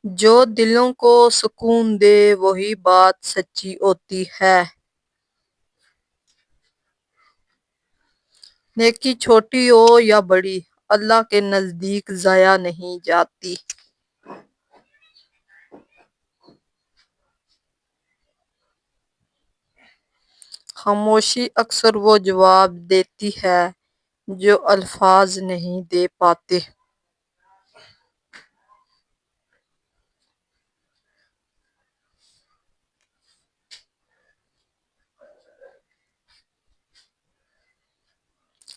جو دلوں کو سکون دے وہی بات سچی ہوتی ہے۔ نیکی چھوٹی ہو یا بڑی، اللہ کے نزدیک ضائع نہیں جاتی۔ خاموشی اکثر وہ جواب دیتی ہے جو الفاظ نہیں دے پاتے۔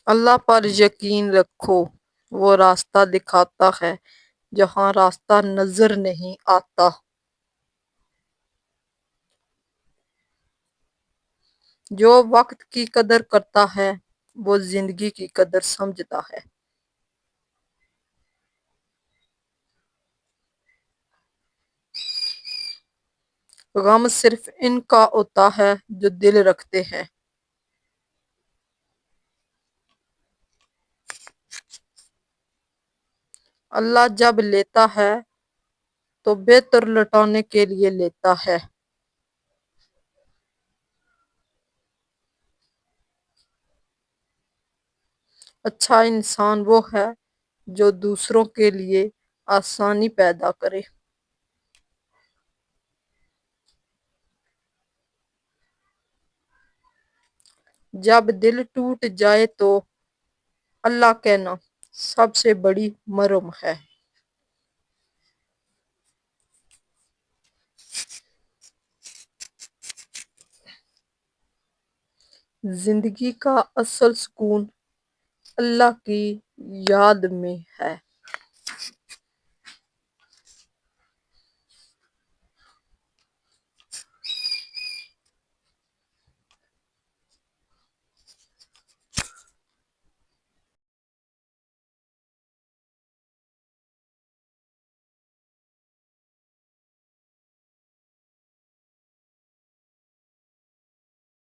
اللہ پر یقین رکھو، وہ راستہ دکھاتا ہے جہاں راستہ نظر نہیں آتا۔ جو وقت کی قدر کرتا ہے وہ زندگی کی قدر سمجھتا ہے۔ غم صرف ان کا ہوتا ہے جو دل رکھتے ہیں۔ اللہ جب لیتا ہے تو بہتر لوٹانے کے لیے لیتا ہے۔ اچھا انسان وہ ہے جو دوسروں کے لیے آسانی پیدا کرے۔ جب دل ٹوٹ جائے تو اللہ کہنا سب سے بڑی مرہم ہے۔ زندگی کا اصل سکون اللہ کی یاد میں ہے۔